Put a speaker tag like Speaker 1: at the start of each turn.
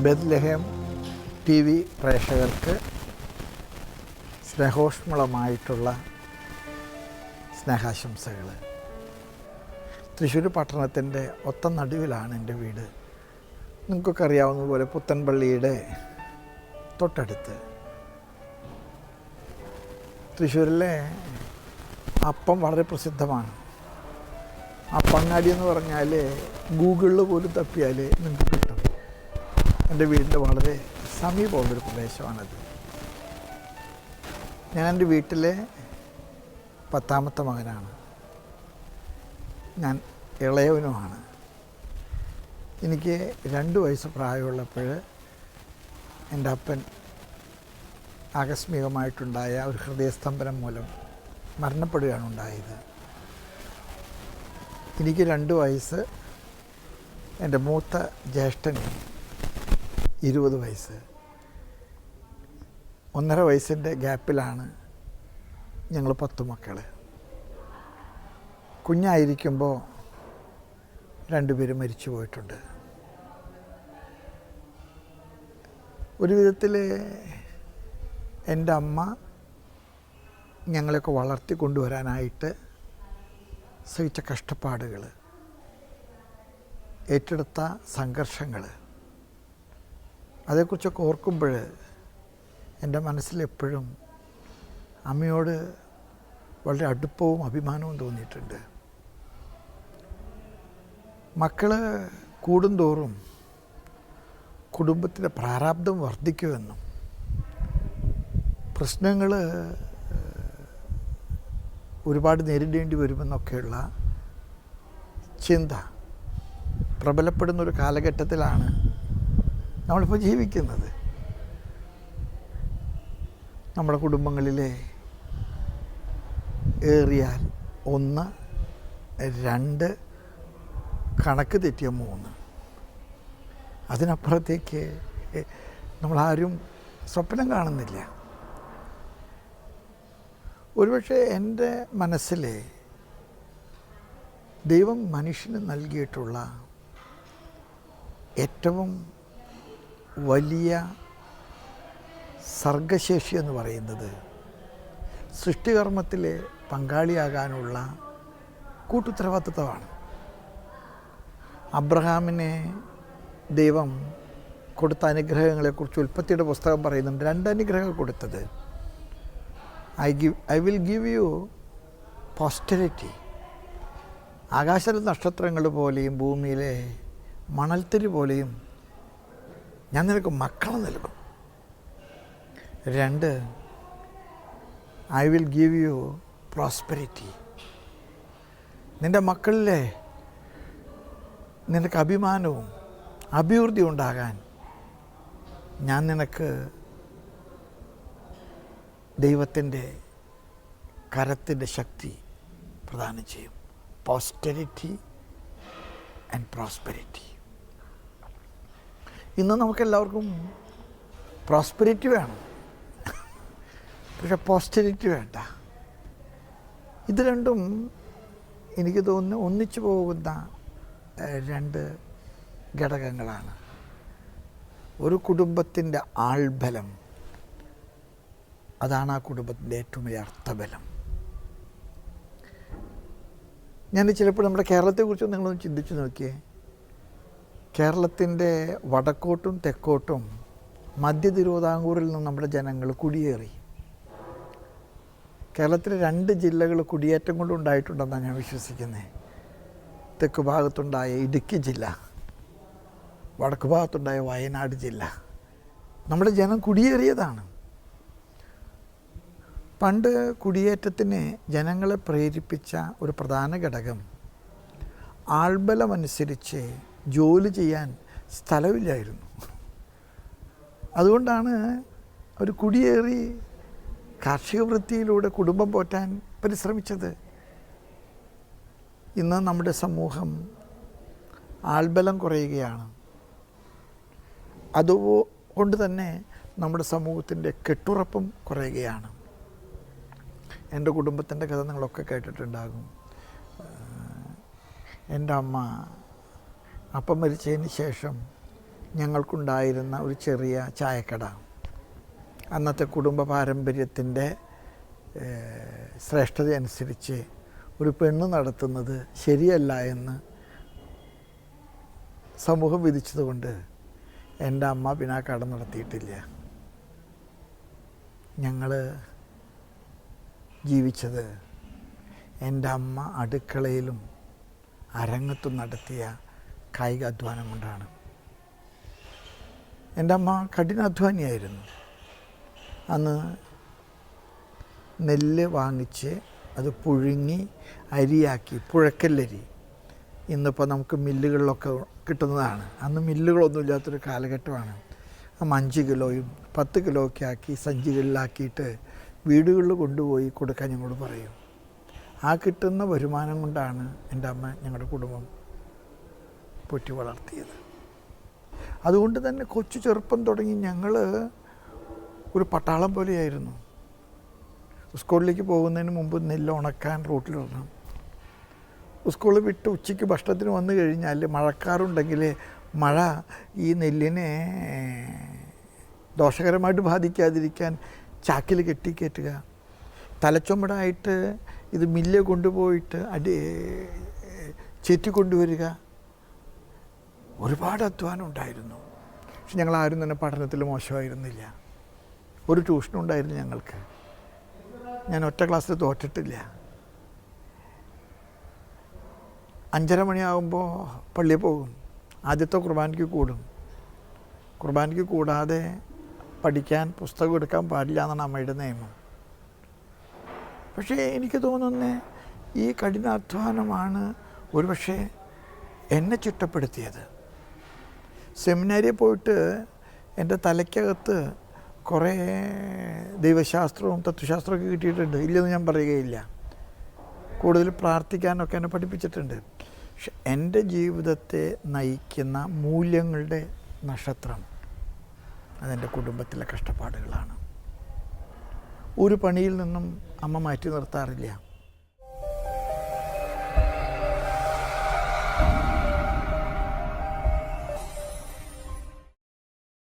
Speaker 1: Bethlehem T V പ്രേക്ഷകർക്ക് സ്നേഹോഷ്മളമായിട്ടുള്ള സ്നേഹാശംസകൾ. തൃശ്ശൂർ പട്ടണത്തിൻ്റെ ഒത്ത നടുവിലാണ് എൻ്റെ വീട്. നിങ്ങൾക്കൊക്കെ അറിയാവുന്നതുപോലെ പുത്തൻപള്ളിയുടെ തൊട്ടടുത്ത്. തൃശ്ശൂരിലെ അപ്പം വളരെ പ്രസിദ്ധമാണ്. അപ്പങ്ങാടി എന്ന് പറഞ്ഞാൽ ഗൂഗിളിൽ പോലും തപ്പിയാൽ നിങ്ങൾക്ക് കിട്ടും. എൻ്റെ വീടിൻ്റെ വളരെ സമീപമുള്ളൊരു പ്രദേശമാണത്. ഞാൻ എൻ്റെ വീട്ടിലെ 10ാമത്തെ മകനാണ്. ഞാൻ ഇളയവനുമാണ്. എനിക്ക് 2 വയസ്സ് പ്രായമുള്ളപ്പോൾ എൻ്റെ അപ്പൻ ആകസ്മികമായിട്ടുണ്ടായ ഒരു ഹൃദയസ്തംഭനം മൂലം മരണപ്പെടുകയാണ് ഉണ്ടായത്. എനിക്ക് 2 വയസ്സ്, എൻ്റെ മൂത്ത ജ്യേഷ്ഠന് 20 വയസ്സ്. 1.5 വയസ്സിൻ്റെ ഗ്യാപ്പിലാണ് ഞങ്ങൾ 10 മക്കൾ. കുഞ്ഞായിരിക്കുമ്പോൾ 2 പേര് മരിച്ചു പോയിട്ടുണ്ട്. ഒരു വിധത്തിൽ എൻ്റെ അമ്മ ഞങ്ങളെയൊക്കെ വളർത്തി കൊണ്ടുവരാനായിട്ട് സഹിച്ച കഷ്ടപ്പാടുകൾ, ഏറ്റെടുത്ത സംഘർഷങ്ങൾ, അതേക്കുറിച്ചൊക്കെ ഓർക്കുമ്പോൾ എൻ്റെ മനസ്സിലെപ്പോഴും അമ്മയോട് വളരെ അടുപ്പവും അഭിമാനവും തോന്നിയിട്ടുണ്ട്. മക്കൾ കൂടുന്തോറും കുടുംബത്തിൻ്റെ പ്രാരാബ്ധം വർദ്ധിക്കുമെന്നും പ്രശ്നങ്ങൾ ഒരുപാട് നേരിടേണ്ടി വരുമെന്നൊക്കെയുള്ള ചിന്ത പ്രബലപ്പെടുന്നൊരു കാലഘട്ടത്തിലാണ് നമ്മളിപ്പോൾ ജീവിക്കുന്നത്. നമ്മുടെ കുടുംബങ്ങളിലെ ഏറിയാൽ 1, 2, കണക്ക് തെറ്റിയ 3, അതിനപ്പുറത്തേക്ക് നമ്മളാരും സ്വപ്നം കാണുന്നില്ല. ഒരുപക്ഷെ എൻ്റെ മനസ്സിൽ ദൈവം മനുഷ്യന് നൽകിയിട്ടുള്ള ഏറ്റവും വലിയ സർഗശേഷി എന്ന് പറയുന്നത് സൃഷ്ടികർമ്മത്തിൽ പങ്കാളിയാകാനുള്ള കൂട്ടുത്തരവാദിത്വമാണ്. അബ്രഹാമിനെ ദൈവം കൊടുത്ത അനുഗ്രഹങ്ങളെക്കുറിച്ച് ഉൽപ്പത്തിയുടെ പുസ്തകം പറയുന്നുണ്ട്. 2 അനുഗ്രഹങ്ങൾ കൊടുത്തത്. I will give you posterity. ആകാശത്തിലെ നക്ഷത്രങ്ങൾ പോലെയും ഭൂമിയിലെ മണൽത്തരി പോലെയും ഞാൻ നിനക്ക് മക്കളെ നൽകും. 2, I will give U prosperity. നിൻ്റെ മക്കളിലെ നിനക്ക് അഭിമാനവും അഭിവൃദ്ധി ഉണ്ടാകാൻ ഞാൻ നിനക്ക് ദൈവത്തിൻ്റെ കരത്തിൻ്റെ ശക്തി പ്രദാനം ചെയ്യും. പോസ്റ്റെരിറ്റി ആൻഡ് പ്രോസ്പെരിറ്റി. ഇന്ന് നമുക്കെല്ലാവർക്കും പ്രോസ്പെരിറ്റി വേണം, പക്ഷെ പോസ്റ്റെരിറ്റി വേണ്ട. ഇത് രണ്ടും എനിക്ക് തോന്നുന്നു ഒന്നിച്ചു പോകുന്ന 2 ഘടകങ്ങളാണ്. ഒരു കുടുംബത്തിൻ്റെ ആൾബലം, അതാണ് ആ കുടുംബത്തിൻ്റെ ഏറ്റവും വലിയ അർത്ഥബലം. ഞാൻ ചിലപ്പോൾ നമ്മുടെ കേരളത്തെക്കുറിച്ച് നിങ്ങളൊന്ന് ചിന്തിച്ച് നോക്കിയേ. കേരളത്തിൻ്റെ വടക്കോട്ടും തെക്കോട്ടും മധ്യ തിരുവിതാംകൂറിൽ നിന്ന് നമ്മുടെ ജനങ്ങൾ കുടിയേറി. കേരളത്തിലെ 2 ജില്ലകൾ കുടിയേറ്റം കൊണ്ടുണ്ടായിട്ടുണ്ടെന്നാണ് ഞാൻ വിശ്വസിക്കുന്നത്. തെക്ക് ഭാഗത്തുണ്ടായ ഇടുക്കി ജില്ല, വടക്ക് ഭാഗത്തുണ്ടായ വയനാട് ജില്ല. നമ്മുടെ ജനം കുടിയേറിയതാണ്. പണ്ട് കുടിയേറ്റത്തിന് ജനങ്ങളെ പ്രേരിപ്പിച്ച ഒരു പ്രധാന ഘടകം ആൾബലമനുസരിച്ച് ജോലി ചെയ്യാൻ സ്ഥലമില്ലായിരുന്നു. അതുകൊണ്ടാണ് അവർ കുടിയേറി കാർഷിക വൃത്തിയിലൂടെ കുടുംബം പോറ്റാൻ പരിശ്രമിച്ചത്. ഇന്ന് നമ്മുടെ സമൂഹം ആൾബലം കുറയുകയാണ്. അതുകൊണ്ട് തന്നെ നമ്മുടെ സമൂഹത്തിൻ്റെ കെട്ടുറപ്പും കുറയുകയാണ്. എൻ്റെ കുടുംബത്തിൻ്റെ കഥ നിങ്ങളൊക്കെ കേട്ടിട്ടുണ്ടാകും. എൻ്റെ അമ്മ അപ്പം മരിച്ചതിന് ശേഷം ഞങ്ങൾക്കുണ്ടായിരുന്ന ഒരു ചെറിയ ചായക്കട അന്നത്തെ കുടുംബ പാരമ്പര്യത്തിൻ്റെ ശ്രേഷ്ഠതയനുസരിച്ച് ഒരു പെണ്ണ് നടത്തുന്നത് ശരിയല്ല എന്ന് സമൂഹം വിധിച്ചതുകൊണ്ട് എൻ്റെ അമ്മ പിന്നെ ആ കട നടത്തിയിട്ടില്ല. ഞങ്ങൾ ജീവിച്ചത് എൻ്റെ അമ്മ അടുക്കളയിലും അരങ്ങത്തും നടത്തിയ കായികാധ്വാനം കൊണ്ടാണ്. എൻ്റെ അമ്മ കഠിനാധ്വാനിയായിരുന്നു. അന്ന് നെല്ല് വാങ്ങിച്ച് അത് പുഴുങ്ങി അരിയാക്കി, പുഴക്കല്ലരി, ഇന്നിപ്പോൾ നമുക്ക് മില്ലുകളിലൊക്കെ കിട്ടുന്നതാണ്. അന്ന് മില്ലുകളൊന്നും ഇല്ലാത്തൊരു കാലഘട്ടമാണ്. 5 കിലോയും 10 കിലോ ഒക്കെ ആക്കി സഞ്ചികളിലാക്കിയിട്ട് വീടുകളിൽ കൊണ്ടുപോയി കൊടുക്കാൻ ഞങ്ങളോട് പറയും. ആ കിട്ടുന്ന വരുമാനം കൊണ്ടാണ് എൻ്റെ അമ്മ ഞങ്ങളുടെ കുടുംബം പൊറ്റി വളർത്തിയത്. അതുകൊണ്ട് തന്നെ കൊച്ചു ചെറുപ്പം തുടങ്ങി ഞങ്ങൾ ഒരു പട്ടാളം പോലെയായിരുന്നു. സ്കൂളിലേക്ക് പോകുന്നതിന് മുമ്പ് നെല്ല് ഉണക്കാൻ റോട്ടിലിടണം. സ്കൂൾ വിട്ട് ഉച്ചയ്ക്ക് ഭക്ഷണത്തിന് വന്നു കഴിഞ്ഞാൽ മഴക്കാറുണ്ടെങ്കിൽ മഴ ഈ നെല്ലിനെ ദോഷകരമായിട്ട് ബാധിക്കാതിരിക്കാൻ ചാക്കിൽ കെട്ടിക്കയറ്റുക, തലച്ചുമടായിട്ട് ഇത് മില്ല് കൊണ്ടുപോയിട്ട് ചേറ്റിക്കൊണ്ടുവരിക. ഒരുപാട് അധ്വാനം ഉണ്ടായിരുന്നു. പക്ഷെ ഞങ്ങളാരും തന്നെ പഠനത്തിൽ മോശമായിരുന്നില്ല. ഒരു ട്യൂഷനും ഉണ്ടായിരുന്നു ഞങ്ങൾക്ക്. ഞാൻ ഒറ്റ ക്ലാസ്സിൽ തോറ്റിട്ടില്ല. 5:30 മണിയാകുമ്പോൾ പള്ളിയിൽ പോകും. ആദ്യത്തെ കുർബാനയ്ക്ക് കൂടും. കുർബാനയ്ക്ക് കൂടാതെ പഠിക്കാൻ പുസ്തകം എടുക്കാൻ പാടില്ല എന്നാണ് അമ്മയുടെ നിയമം. പക്ഷേ എനിക്ക് തോന്നുന്നത് ഈ കഠിനാധ്വാനമാണ് ഒരുപക്ഷെ എന്നെ ചിട്ടപ്പെടുത്തിയത്. സെമിനാരിയിൽ പോയിട്ട് എൻ്റെ തലയ്ക്കകത്ത് കുറേ ദൈവശാസ്ത്രവും തത്വശാസ്ത്രമൊക്കെ കിട്ടിയിട്ടുണ്ട്, ഇല്ലെന്ന് ഞാൻ പറയുകയില്ല. കൂടുതൽ പ്രാർത്ഥിക്കാനൊക്കെ എന്നെ പഠിപ്പിച്ചിട്ടുണ്ട്. പക്ഷെ എൻ്റെ ജീവിതത്തെ നയിക്കുന്ന മൂല്യങ്ങളുടെ നക്ഷത്രം അതെൻ്റെ കുടുംബത്തിലെ കഷ്ടപ്പാടുകളാണ്. ഒരു പണിയിൽ നിന്നും അമ്മ മാറ്റി നിർത്താറില്ല.